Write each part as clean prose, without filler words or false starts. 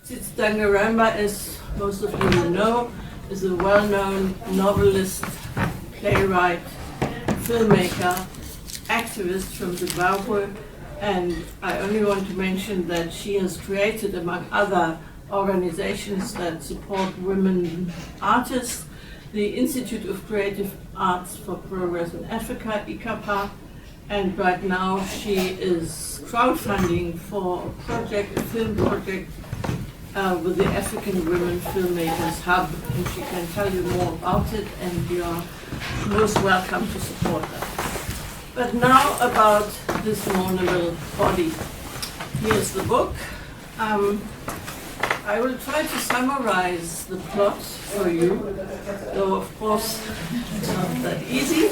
Tsitsi Dangarembga, as most of you know, is a well-known novelist, playwright, filmmaker, activist from Zimbabwe, and I only want to mention that she has created, among other organizations that support women artists, the Institute of Creative Arts for Progress in Africa, ICAPA, and right now she is crowdfunding for a project, a film project, with the African Women Filmmakers Hub, and she can tell you more about it, and you are most welcome to support that. But now about this mournable body. Here's the book. I will try to summarize the plot for you, though of course it's not that easy.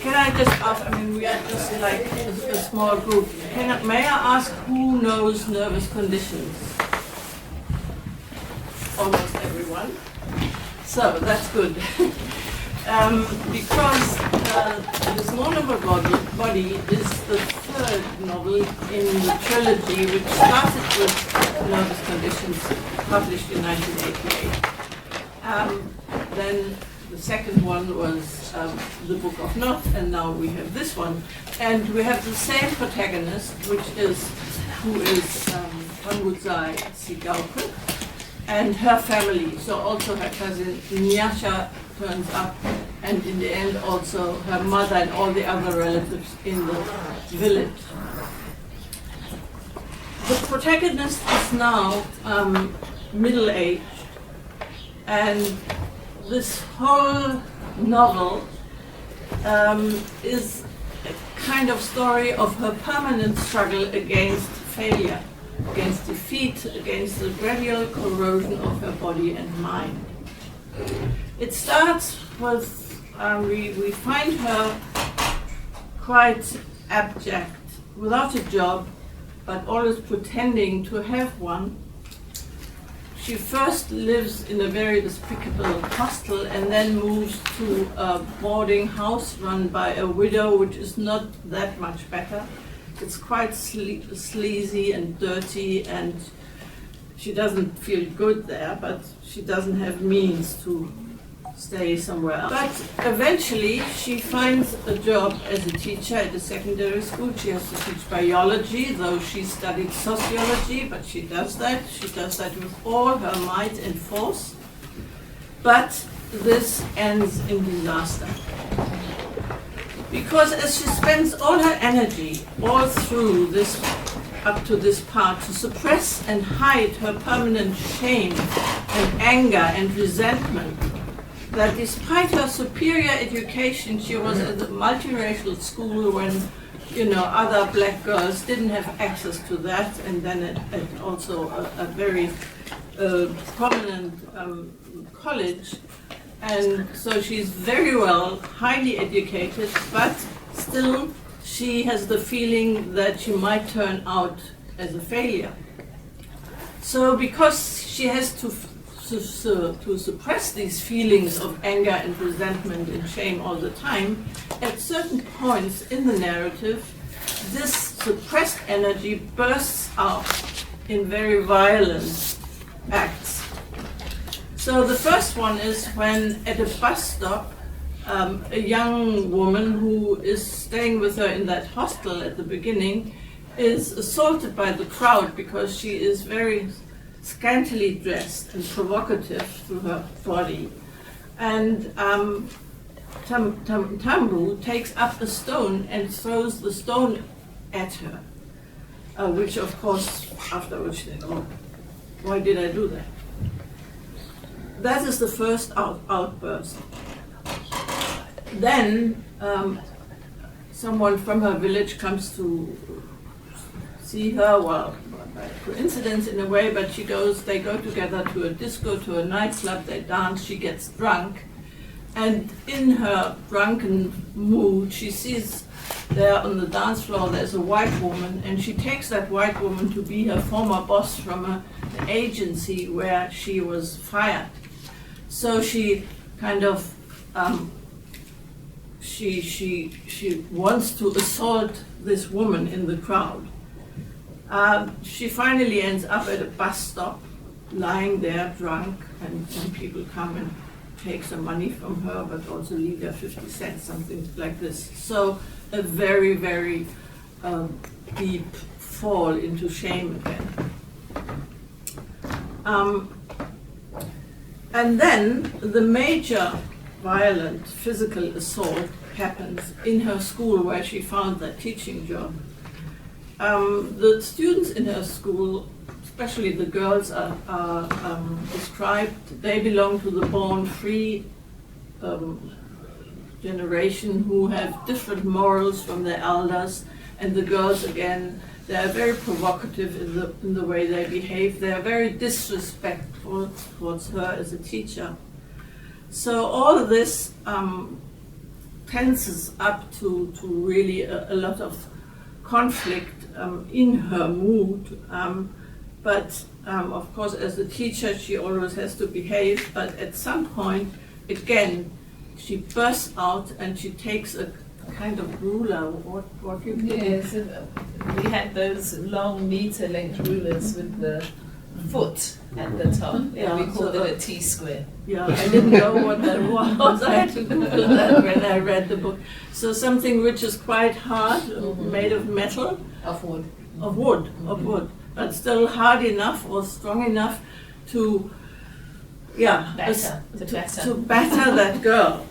Can I just ask, we are just like a small group. May I ask who knows nervous conditions? Almost everyone. So that's good. Because this mournable body is the third novel in the trilogy, which started with Nervous Conditions, published in 1988. Then the second one was the Book of Not, and now we have this one. And we have the same protagonist, who is Tambuzai Sigauke, and her family. So also her cousin Nyasha turns up, and in the end also her mother and all the other relatives in the village. The protagonist is now middle-aged, and this whole novel is a kind of story of her permanent struggle against failure, against defeat, against the gradual corrosion of her body and mind. It starts with, we find her quite abject, without a job, but always pretending to have one. She first lives in a very despicable hostel and then moves to a boarding house run by a widow, which is not that much better. It's quite sleazy and dirty, and she doesn't feel good there, but she doesn't have means to stay somewhere else. But eventually she finds a job as a teacher at a secondary school. She has to teach biology, though she studied sociology, but she does that. She does that with all her might and force. But this ends in disaster. Because as she spends all her energy, all through this, up to this part, to suppress and hide her permanent shame and anger and resentment, that despite her superior education, she was at a multiracial school when, other black girls didn't have access to that, and then at also a very prominent college. And so she's very well, highly educated, but still she has the feeling that she might turn out as a failure. So because she has to suppress these feelings of anger and resentment and shame all the time, at certain points in the narrative, this suppressed energy bursts out in very violent acts. So the first one is when at a bus stop, a young woman who is staying with her in that hostel at the beginning is assaulted by the crowd because she is very scantily dressed and provocative through her body. And Tambu takes up a stone and throws the stone at her, which of course, afterwards they go, why did I do that? That is the first outburst. Then someone from her village comes to see her, well, by coincidence in a way, but they go together to a disco, to a nightclub, they dance, she gets drunk, and in her drunken mood, she sees there on the dance floor there's a white woman, and she takes that white woman to be her former boss from an agency where she was fired. So she kind of, she wants to assault this woman in the crowd. She finally ends up at a bus stop, lying there drunk, and people come and take some money from her, but also leave her 50 cents, something like this. So a very, very deep fall into shame again. And then the major violent physical assault happens in her school where she found that teaching job. The students in her school, especially the girls, are described, they belong to the born-free generation who have different morals from their elders, and the girls, again, they are very provocative in the way they behave. They are very disrespectful towards her as a teacher. So all of this tenses up to really a lot of conflict in her mood. But of course, as a teacher, she always has to behave. But at some point, again, she bursts out and she takes a kind of ruler. What you call Yes, we had those long meter-length rulers with the foot at the top. Yeah, we called so, it a T-square. Yeah, I didn't know what that was. I had to Google that when I read the book. So something which is quite hard, made of metal. Of wood. Of wood, but still hard enough or strong enough to, to batter that girl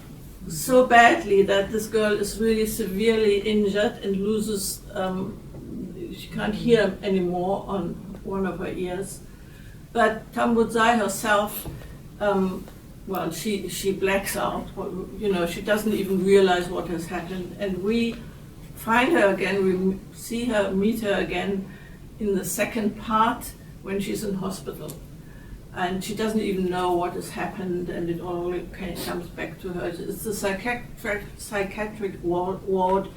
so badly that this girl is really severely injured and loses, she can't hear anymore on one of her ears. But Tambudzai herself, she blacks out, she doesn't even realize what has happened. And we find her again, we see her, meet her again in the second part when she's in hospital. And she doesn't even know what has happened, and it all comes back to her. It's a psychiatric ward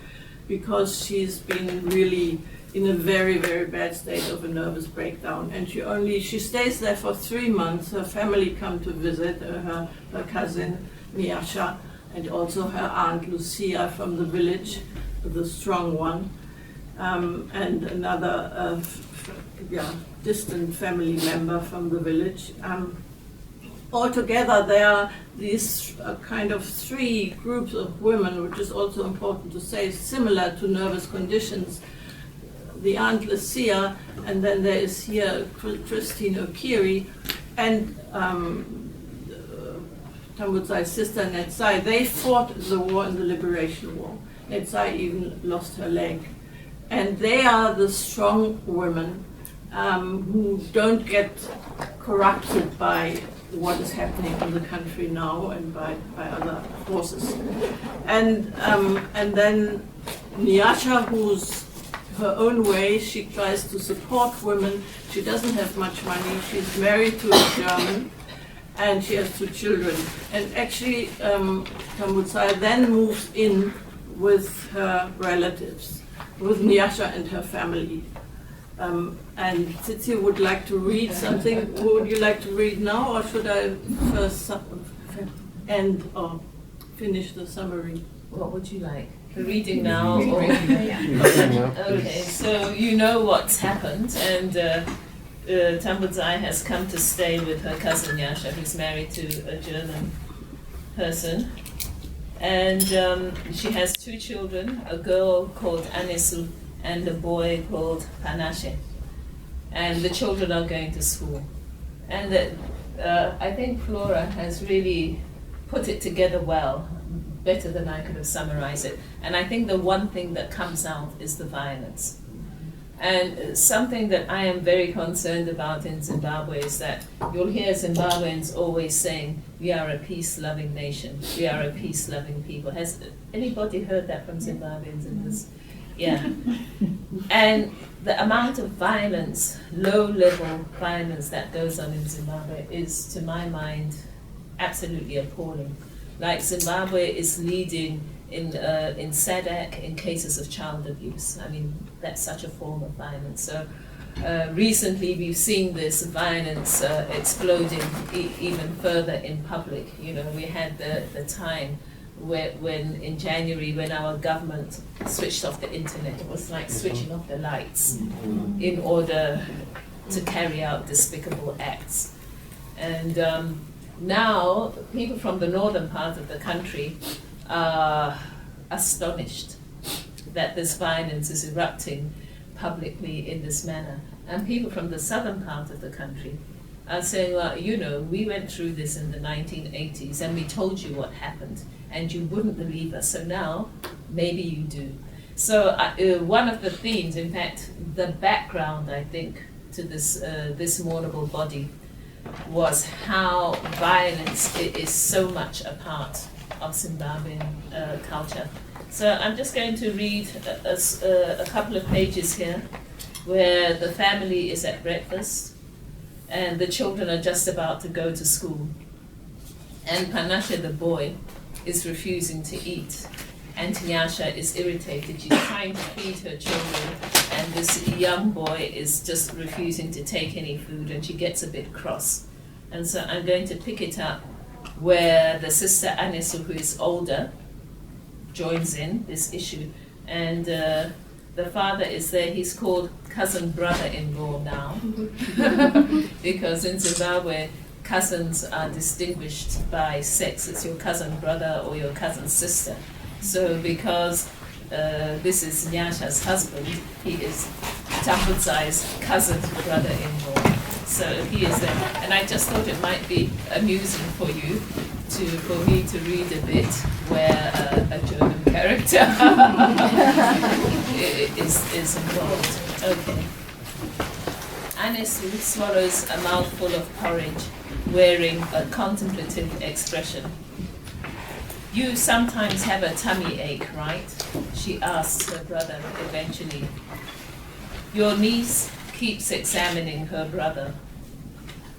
because she's been really in a very, very bad state of a nervous breakdown. And she stays there for 3 months. Her family come to visit, her cousin Nyasha, and also her aunt Lucia from the village, the strong one, and another distant family member from the village. Altogether, there are these kind of 3 groups of women, which is also important to say, similar to nervous conditions. The Aunt Lucia, and then there is here Christine Okiri, and Tambudzai's sister Netsai. They fought the war in the Liberation War. Netsai even lost her leg. And they are the strong women who don't get corrupted by what is happening in the country now and by other forces. And then Nyasha, who's her own way, she tries to support women. She doesn't have much money. She's married to a German, and she has 2 children. And actually, Tambudzai then moves in with her relatives, with Nyasha and her family. And Tsitsi would like to read something. Would you like to read now, or should I first end or finish the summary? What would you like? The reading now? Or? Okay, so you know what's happened, and Tambudzai has come to stay with her cousin Nyasha, who's married to a German person. And she has 2 children, a girl called Anisu and a boy called Panashe. And the children are going to school. And I think Flora has really put it together well, better than I could have summarized it. And I think the one thing that comes out is the violence. And something that I am very concerned about in Zimbabwe is that you'll hear Zimbabweans always saying, we are a peace-loving nation, we are a peace-loving people. Has anybody heard that from Zimbabweans in this? Yeah. And the amount of violence, low-level violence that goes on in Zimbabwe is, to my mind, absolutely appalling. Like Zimbabwe is leading in SADC in cases of child abuse. I mean, that's such a form of violence. So recently we've seen this violence exploding even further in public. You know, we had the time when in January, when our government switched off the internet. It was like switching off the lights in order to carry out despicable acts. And now people from the northern part of the country are astonished that this violence is erupting publicly in this manner. And people from the southern part of the country are saying, well, you know, we went through this in the 1980s and we told you what happened and you wouldn't believe us, so now maybe you do. So one of the themes, in fact, the background, I think, to this mournable body was how violence is so much a part of Zimbabwean culture. So I'm just going to read a couple of pages here where the family is at breakfast and the children are just about to go to school. And Panashe, the boy, is refusing to eat. And Nyasha is irritated. She's trying to feed her children, and this young boy is just refusing to take any food, and she gets a bit cross. And so I'm going to pick it up where the sister Anesu, who is older, joins in this issue. And the father is there. He's called cousin brother-in-law now, because in Zimbabwe, cousins are distinguished by sex. It's your cousin brother or your cousin sister. So because this is Nyasha's husband, he is Tambudzai's cousin brother-in-law. So he is there. And I just thought it might be amusing for me to read a bit where a German character is involved. Okay. Anesu swallows a mouthful of porridge, wearing a contemplative expression. You sometimes have a tummy ache, right? She asks her brother eventually. Your niece keeps examining her brother.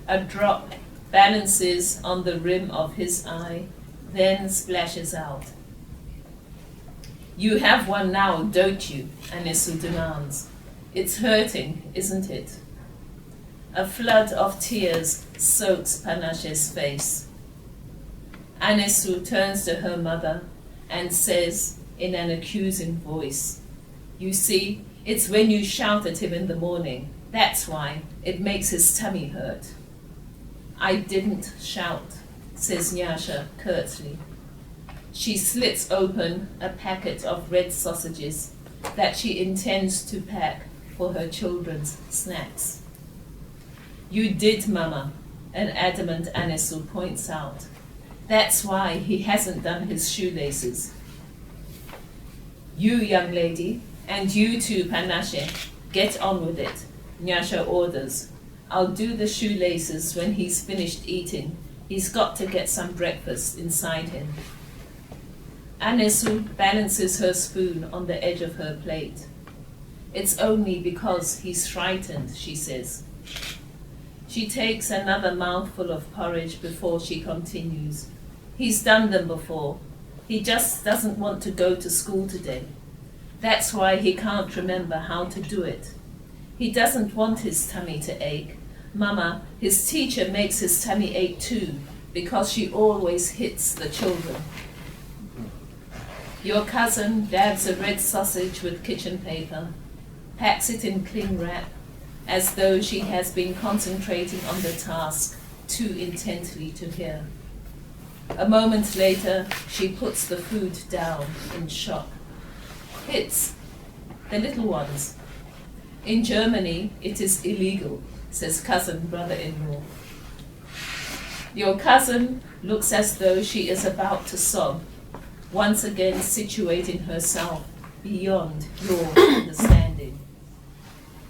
A drop balances on the rim of his eye, then splashes out. You have one now, don't you? Anesu demands. It's hurting, isn't it? A flood of tears soaks Panashe's face. Anesu turns to her mother and says in an accusing voice, you see, it's when you shout at him in the morning. That's why it makes his tummy hurt. I didn't shout, says Nyasha curtly. She slits open a packet of red sausages that she intends to pack for her children's snacks. You did, Mama, an adamant Anesu points out. That's why he hasn't done his shoelaces. You, young lady, and you too, Panashe, get on with it, Nyasha orders. I'll do the shoelaces when he's finished eating. He's got to get some breakfast inside him. Anesu balances her spoon on the edge of her plate. It's only because he's frightened, she says. She takes another mouthful of porridge before she continues. He's done them before. He just doesn't want to go to school today. That's why he can't remember how to do it. He doesn't want his tummy to ache. Mama, his teacher makes his tummy ache too, because she always hits the children. Your cousin dabs a red sausage with kitchen paper, packs it in cling wrap, as though she has been concentrating on the task too intently to hear. A moment later, she puts the food down in shock. It's the little ones. In Germany, it is illegal, says cousin brother-in-law. Your cousin looks as though she is about to sob, once again situating herself beyond your understanding.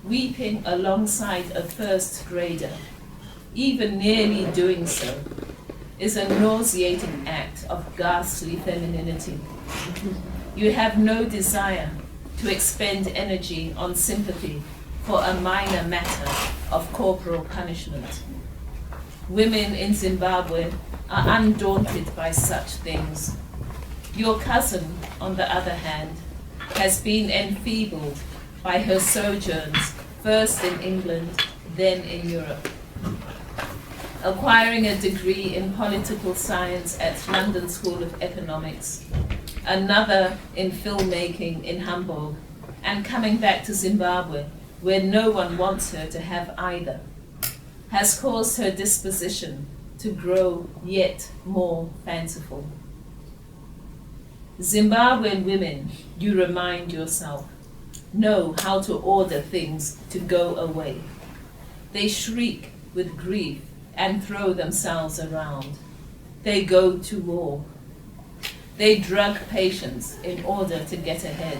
Weeping alongside a first grader, even nearly doing so, is a nauseating act of ghastly femininity. You have no desire to expend energy on sympathy for a minor matter of corporal punishment. Women in Zimbabwe are undaunted by such things. Your cousin, on the other hand, has been enfeebled by her sojourns, first in England, then in Europe. acquiring a degree in political science at London School of Economics, another in filmmaking in Hamburg, and coming back to Zimbabwe, where no one wants her to have either, has caused her disposition to grow yet more fanciful. Zimbabwean women, you remind yourself, know how to order things to go away. They shriek with grief and throw themselves around. They go to war. They drug patients in order to get ahead.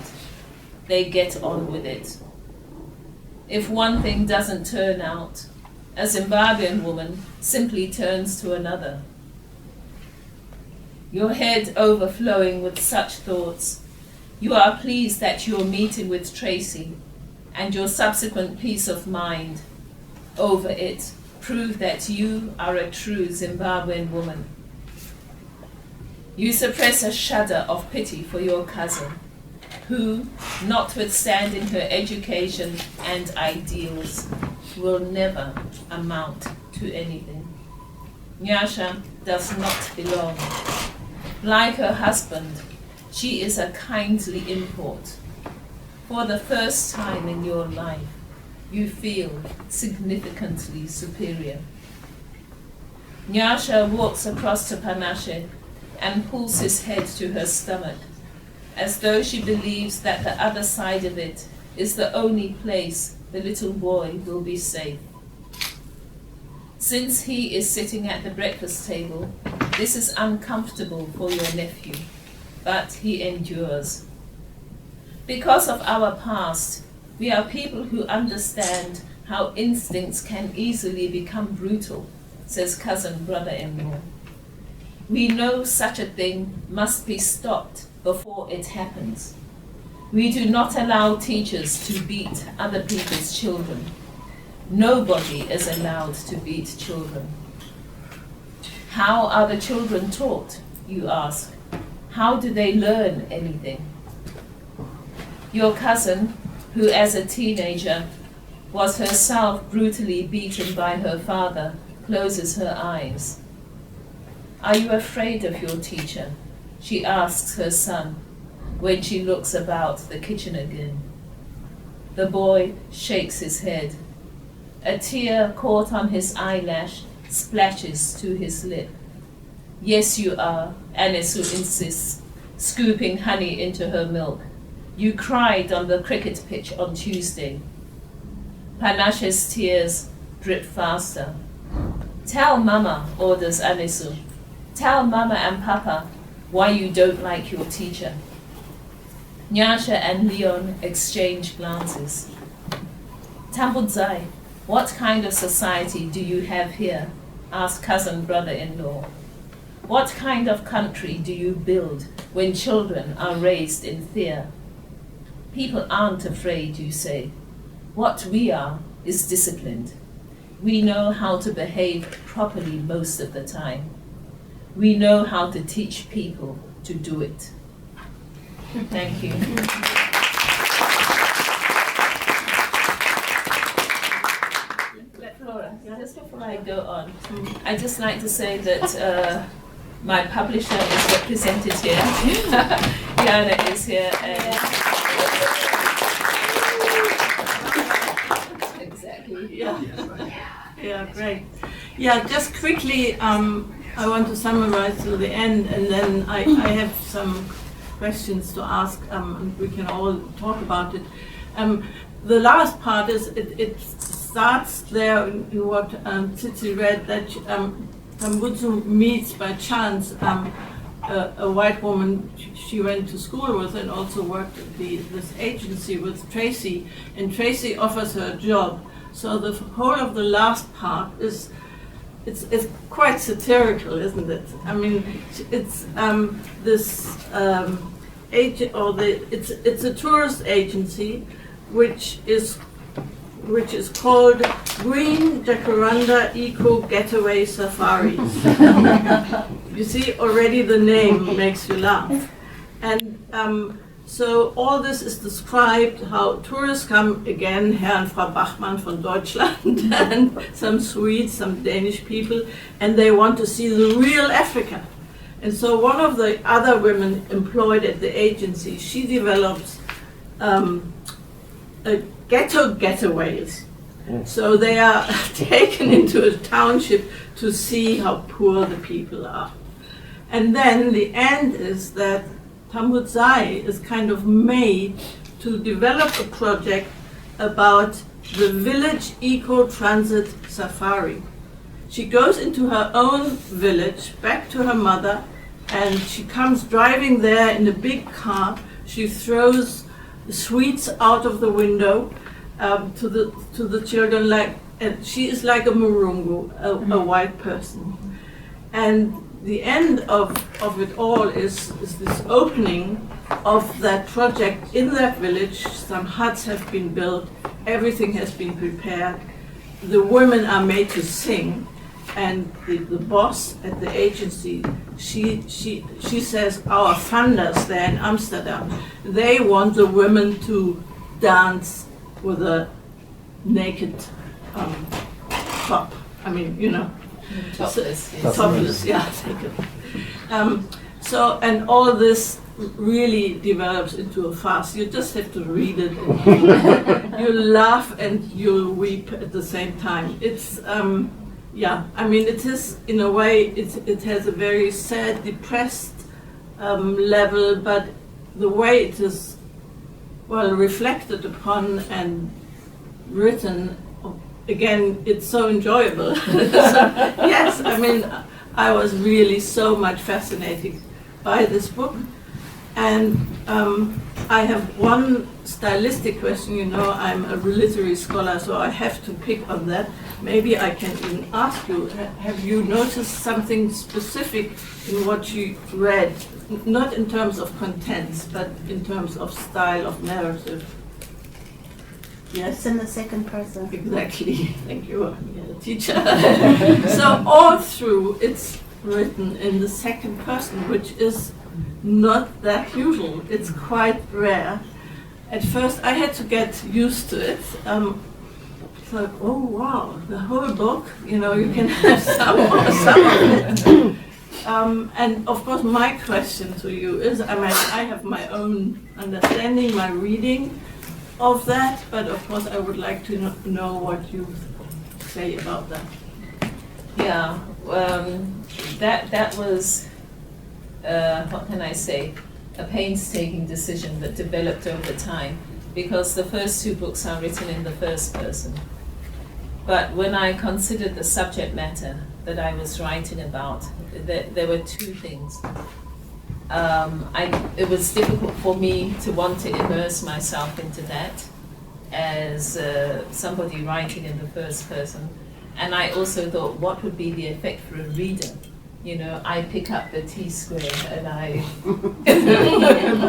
They get on with it. If one thing doesn't turn out, a Zimbabwean woman simply turns to another. Your head overflowing with such thoughts, you are pleased that you are meeting with Tracy, and your subsequent peace of mind over it prove that you are a true Zimbabwean woman. You suppress a shudder of pity for your cousin, who, notwithstanding her education and ideals, will never amount to anything. Nyasha does not belong. Like her husband, she is a kindly import. For the first time in your life, you feel significantly superior. Nyasha walks across to Panashe and pulls his head to her stomach, as though she believes that the other side of it is the only place the little boy will be safe. Since he is sitting at the breakfast table, this is uncomfortable for your nephew, but he endures. Because of our past, we are people who understand how instincts can easily become brutal, says cousin brother-in-law. We know such a thing must be stopped before it happens. We do not allow teachers to beat other people's children. Nobody is allowed to beat children. How are the children taught, you ask? How do they learn anything? Your cousin, who as a teenager was herself brutally beaten by her father, closes her eyes. Are you afraid of your teacher? She asks her son when she looks about the kitchen again. The boy shakes his head. A tear caught on his eyelash splashes to his lip. Yes, you are, Anisu insists, scooping honey into her milk. You cried on the cricket pitch on Tuesday. Panashe's tears drip faster. Tell Mama, orders Anisu. Tell Mama and Papa why you don't like your teacher. Nyasha and Leon exchange glances. Tambudzai, what kind of society do you have here? Asked cousin brother-in-law. What kind of country do you build when children are raised in fear? People aren't afraid, you say. What we are is disciplined. We know how to behave properly most of the time. We know how to teach people to do it. Thank you. Flora, just before I go on, I'd just like to say that my publisher is represented here. Yana is here. Exactly. Yeah, great. Yeah, just quickly, I want to summarize to the end, and then I have some questions to ask, and we can all talk about it. The last part is, it starts there in what Tsitsi read, that Tambudzu meets by chance a white woman she went to school with and also worked at this agency with Tracy, and Tracy offers her a job. So the whole of the last part is, it's quite satirical, isn't it? I mean, it's this agent, or it's a tourist agency, which is called Green Jacaranda Eco Getaway Safaris. You see, already the name makes you laugh. And So all this is described, how tourists come, again, Herr and Frau Bachmann von Deutschland, and some Swedes, some Danish people, and they want to see the real Africa. And so one of the other women employed at the agency, she develops a ghetto getaways. So they are taken into a township to see how poor the people are. And then the end is that Tambudzai is kind of made to develop a project about the village eco-transit safari. She goes into her own village, back to her mother, and she comes driving there in a big car. She throws sweets out of the window to the children, and she is like a Murungu, a white person. And the end of it all is this opening of that project in that village. Some huts have been built, everything has been prepared. The women are made to sing, and the boss at the agency, she says, our funders there in Amsterdam, they want the women to dance with a naked top. I mean, you know. Topless. Topless, yeah, thank you. So, and all this really develops into a farce. You just have to read it. And you laugh and you weep at the same time. It's, yeah, I mean, it is, in a way, it has a very sad, depressed level, but the way it is, well, reflected upon and written, again, it's so enjoyable. So, yes, I mean, I was really so much fascinated by this book. And I have one stylistic question. You know, I'm a literary scholar, so I have to pick on that. Maybe I can even ask you, have you noticed something specific in what you read? Not in terms of contents, but in terms of style of narrative. Yes, it's in the second person. Exactly. Thank you, you're a teacher. So all through, it's written in the second person, which is not that usual. It's quite rare. At first, I had to get used to it. It's like, oh wow, the whole book. You know, you can have some of it. And of course, my question to you is, I mean, I have my own understanding, my reading of that, but of course I would like to know what you say about that. Yeah, that was, what can I say, a painstaking decision that developed over time, because the first two books are written in the first person. But when I considered the subject matter that I was writing about, there were two things. It was difficult for me to want to immerse myself into that as somebody writing in the first person. And I also thought, what would be the effect for a reader? You know, I pick up the T-square and I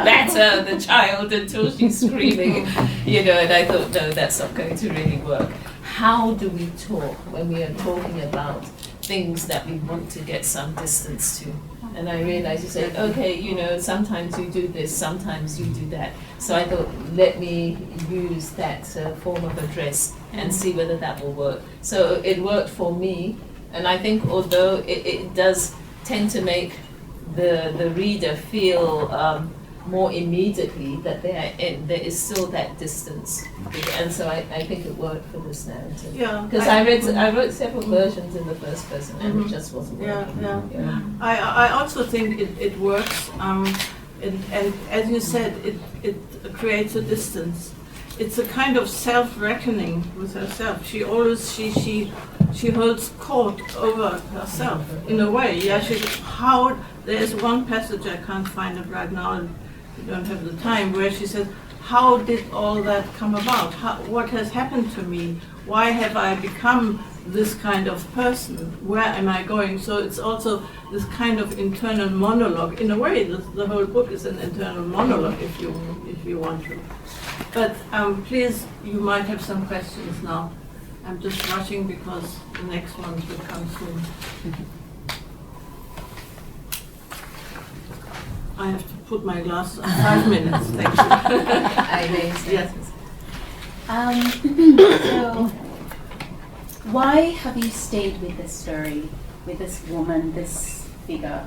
batter the child until she's screaming, you know, and I thought, no, that's not going to really work. How do we talk when we are talking about things that we want to get some distance to? And I realized, you say, okay, you know, sometimes you do this, sometimes you do that. So I thought, let me use that form of address and see whether that will work. So it worked for me, and I think although it does tend to make the reader feel more immediately that there is still that distance. And so I think it worked for this narrative. Yeah. Because I wrote several versions in the first person and it just wasn't working. Yeah. I also think it works, and as you said, it creates a distance. It's a kind of self-reckoning with herself. She always she holds court over herself in a way. Yeah, there's one passage, I can't find it right now, we don't have the time, where she says, how did all that come about? What has happened to me? Why have I become this kind of person? Where am I going? So it's also this kind of internal monologue. In a way, the whole book is an internal monologue, if you want to. But please, you might have some questions now. I'm just rushing because the next ones will come soon. I have to put my glasses on. 5 minutes, thank you. Yes. So, why have you stayed with this story, with this woman, this figure,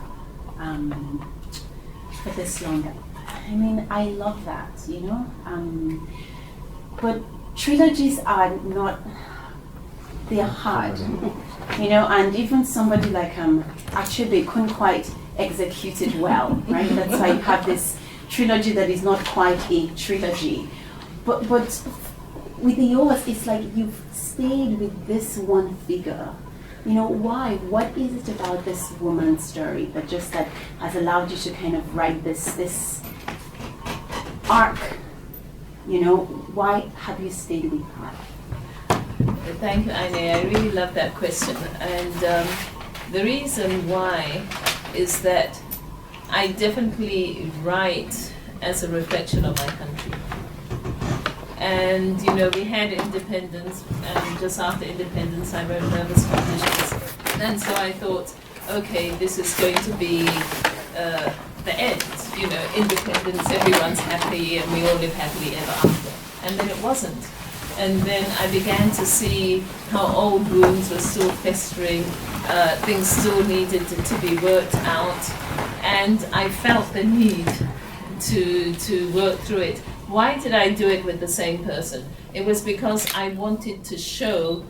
for this long? I mean, I love that, you know. But trilogies are not, they are hard, you know, and even somebody like actually couldn't quite execute it well, right? That's why you have this trilogy that is not quite a trilogy. But with yours, it's like you've stayed with this one figure. You know, why? What is it about this woman's story that has allowed you to kind of write this arc? You know, why have you stayed with her? Thank you, Aine. I really love that question. And the reason why is that I definitely write as a reflection of my country. And, you know, we had independence, and just after independence I wrote Nervous Conditions. And so I thought, okay, this is going to be the end, you know, independence, everyone's happy and we all live happily ever after. And then it wasn't. And then I began to see how old wounds were still festering, things still needed to be worked out, and I felt the need to work through it. Why did I do it with the same person? It was because I wanted to show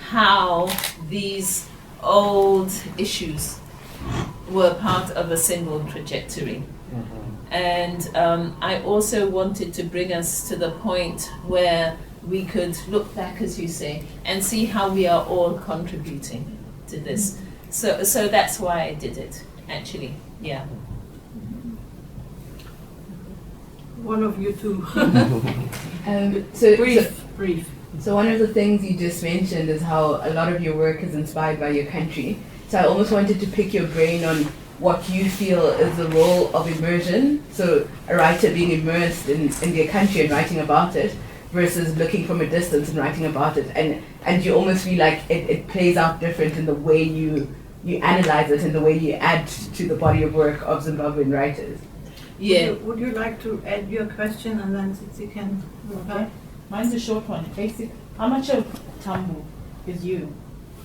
how these old issues were part of a single trajectory. And I also wanted to bring us to the point where we could look back, as you say, and see how we are all contributing to this. So that's why I did it, actually, yeah. One of you two. Brief. So one of the things you just mentioned is how a lot of your work is inspired by your country. So I almost wanted to pick your brain on what you feel is the role of immersion. So a writer being immersed in their country and writing about it, versus looking from a distance and writing about it. And you almost feel like it plays out different in the way you analyze it and the way you add to the body of work of Zimbabwean writers. Yeah. Would you like to add your question and then Tsitsi can reply? Mine's a short one. Basic. How much of Tambu is you,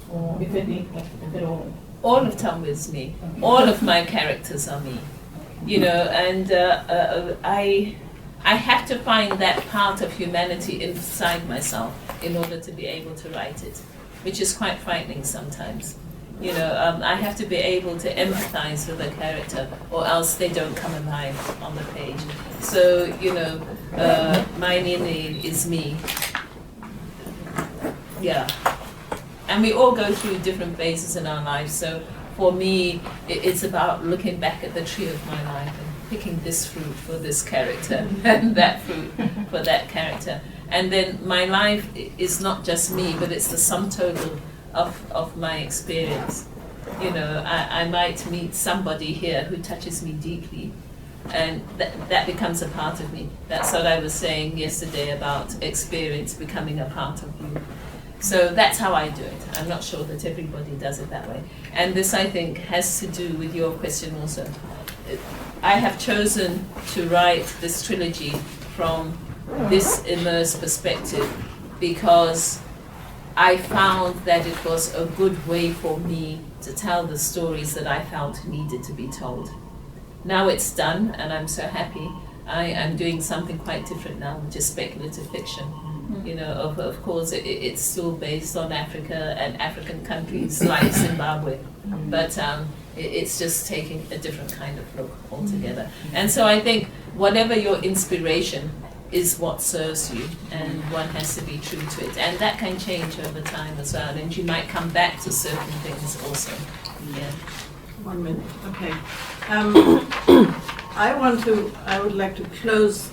or if at all? All of Tambu is me. All of my characters are me. You know, and I have to find that part of humanity inside myself in order to be able to write it, which is quite frightening sometimes. You know, I have to be able to empathize with a character, or else they don't come alive on the page. So, you know, my Nini is me. Yeah. And we all go through different phases in our lives. So for me, it's about looking back at the tree of my life and picking this fruit for this character and that fruit for that character. And then my life is not just me, but it's the sum total of my experience. You know, I might meet somebody here who touches me deeply, and that becomes a part of me. That's what I was saying yesterday about experience becoming a part of you. So that's how I do it. I'm not sure that everybody does it that way. And this, I think, has to do with your question also. I have chosen to write this trilogy from this immersed perspective because I found that it was a good way for me to tell the stories that I felt needed to be told. Now it's done, and I'm so happy. I am doing something quite different now, which is speculative fiction. You know, of course, it's still based on Africa and African countries like Zimbabwe, but it's just taking a different kind of look altogether. And so I think whatever your inspiration is what serves you, and one has to be true to it. And that can change over time as well, and you might come back to certain things also. Yeah. 1 minute, okay. I would like to close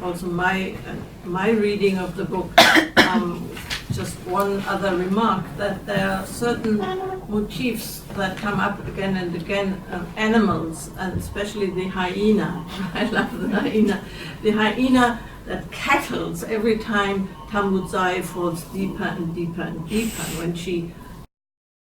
also my reading of the book. Just one other remark, that there are certain motifs that come up again and again, animals, and especially the hyena. I love the hyena. The hyena that cackles every time Tambudzai falls deeper and deeper and deeper when she